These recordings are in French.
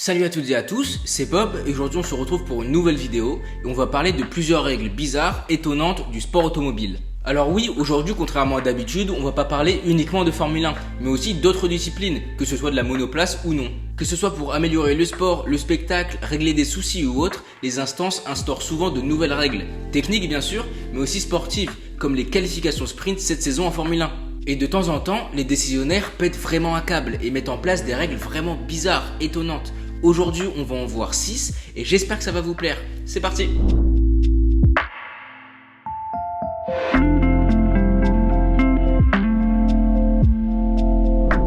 Salut à toutes et à tous, c'est Bob et aujourd'hui on se retrouve pour une nouvelle vidéo et on va parler de plusieurs règles bizarres, étonnantes du sport automobile. Alors oui, aujourd'hui contrairement à d'habitude, on va pas parler uniquement de Formule 1, mais aussi d'autres disciplines, que ce soit de la monoplace ou non. Que ce soit pour améliorer le sport, le spectacle, régler des soucis ou autres, les instances instaurent souvent de nouvelles règles, techniques bien sûr, mais aussi sportives, comme les qualifications sprint cette saison en Formule 1. Et de temps en temps, les décisionnaires pètent vraiment un câble et mettent en place des règles vraiment bizarres, étonnantes. Aujourd'hui, on va en voir 6 et j'espère que ça va vous plaire. C'est parti!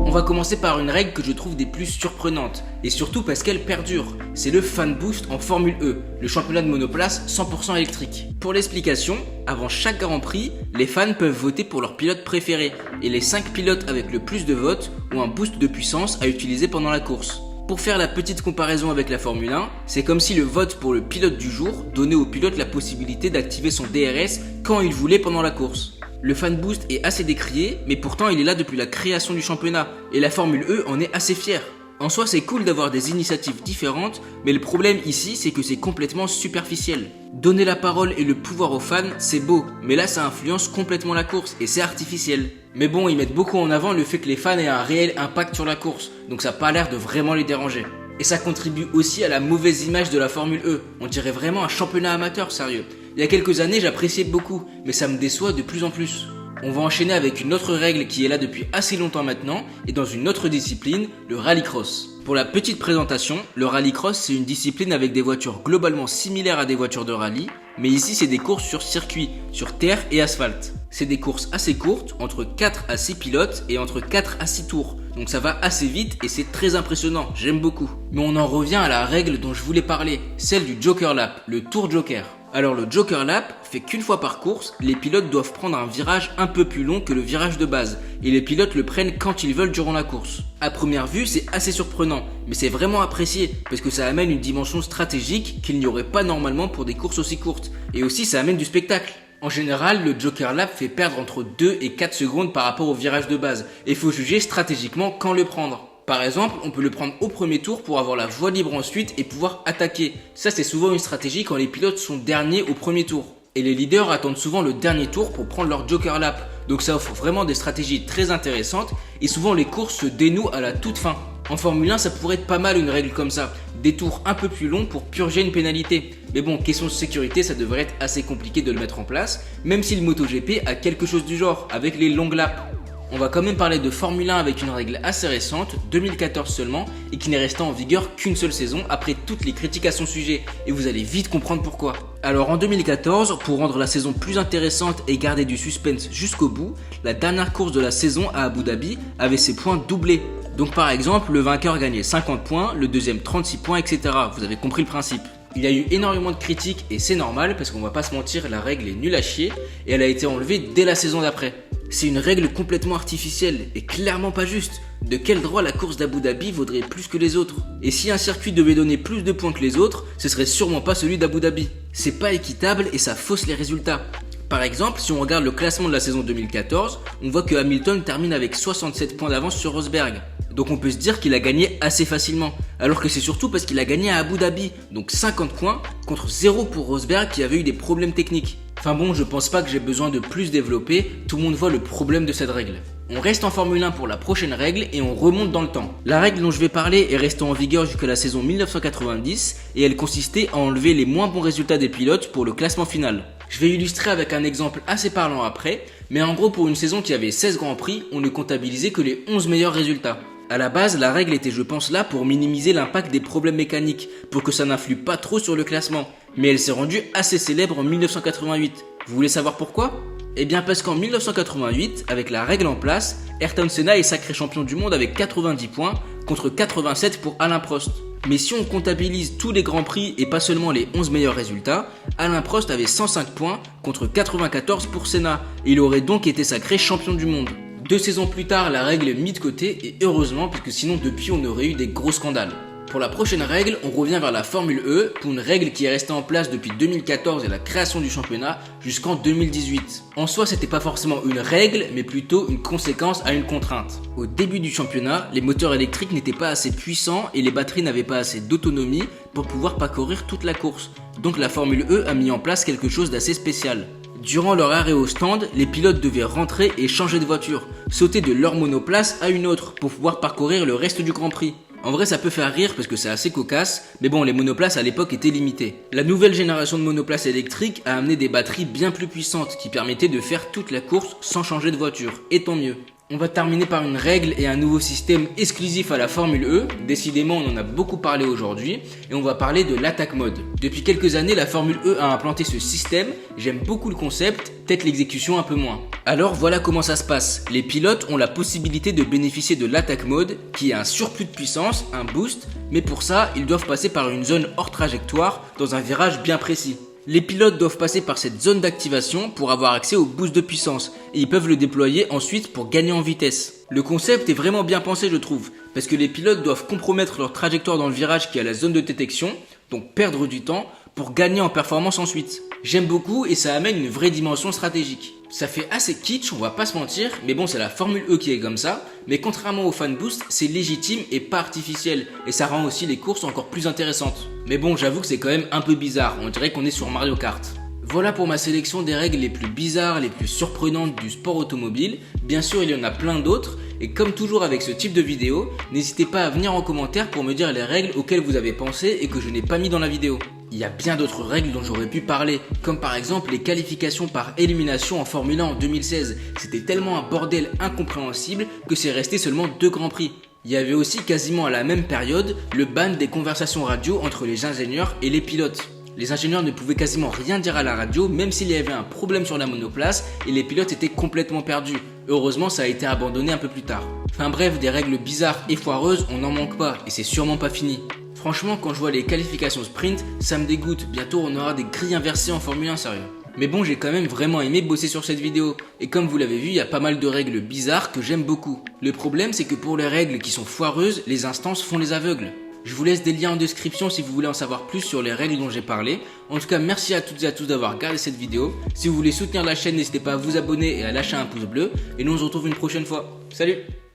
On va commencer par une règle que je trouve des plus surprenantes et surtout parce qu'elle perdure. C'est le fan boost en Formule E, le championnat de monoplace 100% électrique. Pour l'explication, avant chaque Grand Prix, les fans peuvent voter pour leur pilote préféré et les 5 pilotes avec le plus de votes ont un boost de puissance à utiliser pendant la course. Pour faire la petite comparaison avec la Formule 1, c'est comme si le vote pour le pilote du jour donnait au pilote la possibilité d'activer son DRS quand il voulait pendant la course. Le fan boost est assez décrié, mais pourtant il est là depuis la création du championnat, et la Formule E en est assez fière. En soi, c'est cool d'avoir des initiatives différentes, mais le problème ici, c'est que c'est complètement superficiel. Donner la parole et le pouvoir aux fans, c'est beau, mais là ça influence complètement la course, et c'est artificiel. Mais bon, ils mettent beaucoup en avant le fait que les fans aient un réel impact sur la course, donc ça n'a pas l'air de vraiment les déranger. Et ça contribue aussi à la mauvaise image de la Formule E, on dirait vraiment un championnat amateur, sérieux. Il y a quelques années, j'appréciais beaucoup, mais ça me déçoit de plus en plus. On va enchaîner avec une autre règle qui est là depuis assez longtemps maintenant, et dans une autre discipline, le rallycross. Pour la petite présentation, le rallycross c'est une discipline avec des voitures globalement similaires à des voitures de rallye, mais ici c'est des courses sur circuit, sur terre et asphalte. C'est des courses assez courtes, entre 4 à 6 pilotes et entre 4 à 6 tours. Donc ça va assez vite et c'est très impressionnant, j'aime beaucoup. Mais on en revient à la règle dont je voulais parler, celle du Joker Lap, le tour Joker. Alors le Joker Lap fait qu'une fois par course, les pilotes doivent prendre un virage un peu plus long que le virage de base, et les pilotes le prennent quand ils veulent durant la course. À première vue, c'est assez surprenant, mais c'est vraiment apprécié, parce que ça amène une dimension stratégique qu'il n'y aurait pas normalement pour des courses aussi courtes, et aussi ça amène du spectacle. En général, le Joker Lap fait perdre entre 2 et 4 secondes par rapport au virage de base, et il faut juger stratégiquement quand le prendre. Par exemple, on peut le prendre au premier tour pour avoir la voie libre ensuite et pouvoir attaquer. Ça, c'est souvent une stratégie quand les pilotes sont derniers au premier tour. Et les leaders attendent souvent le dernier tour pour prendre leur Joker Lap. Donc ça offre vraiment des stratégies très intéressantes et souvent les courses se dénouent à la toute fin. En Formule 1, ça pourrait être pas mal une règle comme ça. Des tours un peu plus longs pour purger une pénalité. Mais bon, question de sécurité, ça devrait être assez compliqué de le mettre en place, même si le MotoGP a quelque chose du genre, avec les longues laps. On va quand même parler de Formule 1 avec une règle assez récente, 2014 seulement, et qui n'est restée en vigueur qu'une seule saison après toutes les critiques à son sujet, et vous allez vite comprendre pourquoi. Alors en 2014, pour rendre la saison plus intéressante et garder du suspense jusqu'au bout, la dernière course de la saison à Abu Dhabi avait ses points doublés. Donc par exemple, le vainqueur gagnait 50 points, le deuxième 36 points, etc. Vous avez compris le principe. Il y a eu énormément de critiques et c'est normal parce qu'on va pas se mentir, la règle est nulle à chier et elle a été enlevée dès la saison d'après. C'est une règle complètement artificielle et clairement pas juste. De quel droit la course d'Abu Dhabi vaudrait plus que les autres? Et si un circuit devait donner plus de points que les autres, ce serait sûrement pas celui d'Abu Dhabi. C'est pas équitable et ça fausse les résultats. Par exemple, si on regarde le classement de la saison 2014, on voit que Hamilton termine avec 67 points d'avance sur Rosberg. Donc on peut se dire qu'il a gagné assez facilement, alors que c'est surtout parce qu'il a gagné à Abu Dhabi, donc 50 points contre 0 pour Rosberg qui avait eu des problèmes techniques. Enfin bon, je pense pas que j'ai besoin de plus développer, tout le monde voit le problème de cette règle. On reste en Formule 1 pour la prochaine règle et on remonte dans le temps. La règle dont je vais parler est restée en vigueur jusqu'à la saison 1990 et elle consistait à enlever les moins bons résultats des pilotes pour le classement final. Je vais illustrer avec un exemple assez parlant après, mais en gros pour une saison qui avait 16 grands prix, on ne comptabilisait que les 11 meilleurs résultats. À la base, la règle était je pense là pour minimiser l'impact des problèmes mécaniques, pour que ça n'influe pas trop sur le classement. Mais elle s'est rendue assez célèbre en 1988. Vous voulez savoir pourquoi ? Eh bien parce qu'en 1988, avec la règle en place, Ayrton Senna est sacré champion du monde avec 90 points contre 87 pour Alain Prost. Mais si on comptabilise tous les grands prix et pas seulement les 11 meilleurs résultats, Alain Prost avait 105 points contre 94 pour Senna, et il aurait donc été sacré champion du monde. 2 saisons plus tard, la règle est mise de côté et heureusement parce que sinon depuis on aurait eu des gros scandales. Pour la prochaine règle, on revient vers la Formule E pour une règle qui est restée en place depuis 2014 et la création du championnat jusqu'en 2018. En soi, c'était pas forcément une règle, mais plutôt une conséquence à une contrainte. Au début du championnat, les moteurs électriques n'étaient pas assez puissants et les batteries n'avaient pas assez d'autonomie pour pouvoir parcourir toute la course. Donc la Formule E a mis en place quelque chose d'assez spécial. Durant leur arrêt au stand, les pilotes devaient rentrer et changer de voiture, sauter de leur monoplace à une autre pour pouvoir parcourir le reste du Grand Prix. En vrai, ça peut faire rire parce que c'est assez cocasse, mais bon, les monoplaces à l'époque étaient limitées. La nouvelle génération de monoplaces électriques a amené des batteries bien plus puissantes qui permettaient de faire toute la course sans changer de voiture, et tant mieux. On va terminer par une règle et un nouveau système exclusif à la Formule E. Décidément, on en a beaucoup parlé aujourd'hui et on va parler de l'attack mode. Depuis quelques années, la Formule E a implanté ce système. J'aime beaucoup le concept, peut-être l'exécution un peu moins. Alors voilà comment ça se passe. Les pilotes ont la possibilité de bénéficier de l'attack mode qui est un surplus de puissance, un boost, mais pour ça, ils doivent passer par une zone hors trajectoire dans un virage bien précis. Les pilotes doivent passer par cette zone d'activation pour avoir accès au boost de puissance et ils peuvent le déployer ensuite pour gagner en vitesse. Le concept est vraiment bien pensé je trouve, parce que les pilotes doivent compromettre leur trajectoire dans le virage qui est à la zone de détection, donc perdre du temps, pour gagner en performance ensuite. J'aime beaucoup et ça amène une vraie dimension stratégique. Ça fait assez kitsch, on va pas se mentir, mais bon c'est la Formule E qui est comme ça, mais contrairement au fan boost, c'est légitime et pas artificiel, et ça rend aussi les courses encore plus intéressantes. Mais bon j'avoue que c'est quand même un peu bizarre, on dirait qu'on est sur Mario Kart. Voilà pour ma sélection des règles les plus bizarres, les plus surprenantes du sport automobile. Bien sûr il y en a plein d'autres, et comme toujours avec ce type de vidéo, n'hésitez pas à venir en commentaire pour me dire les règles auxquelles vous avez pensé et que je n'ai pas mis dans la vidéo. Il y a bien d'autres règles dont j'aurais pu parler, comme par exemple les qualifications par élimination en Formule 1 en 2016. C'était tellement un bordel incompréhensible que c'est resté seulement 2 grands prix. Il y avait aussi quasiment à la même période le ban des conversations radio entre les ingénieurs et les pilotes. Les ingénieurs ne pouvaient quasiment rien dire à la radio même s'il y avait un problème sur la monoplace et les pilotes étaient complètement perdus. Heureusement ça a été abandonné un peu plus tard. Enfin bref, des règles bizarres et foireuses on n'en manque pas et c'est sûrement pas fini. Franchement quand je vois les qualifications sprint, ça me dégoûte, bientôt on aura des grilles inversées en Formule 1 sérieux. Mais bon j'ai quand même vraiment aimé bosser sur cette vidéo et comme vous l'avez vu il y a pas mal de règles bizarres que j'aime beaucoup. Le problème c'est que pour les règles qui sont foireuses, les instances font les aveugles. Je vous laisse des liens en description si vous voulez en savoir plus sur les règles dont j'ai parlé. En tout cas, merci à toutes et à tous d'avoir regardé cette vidéo. Si vous voulez soutenir la chaîne, n'hésitez pas à vous abonner et à lâcher un pouce bleu. Et nous on se retrouve une prochaine fois. Salut!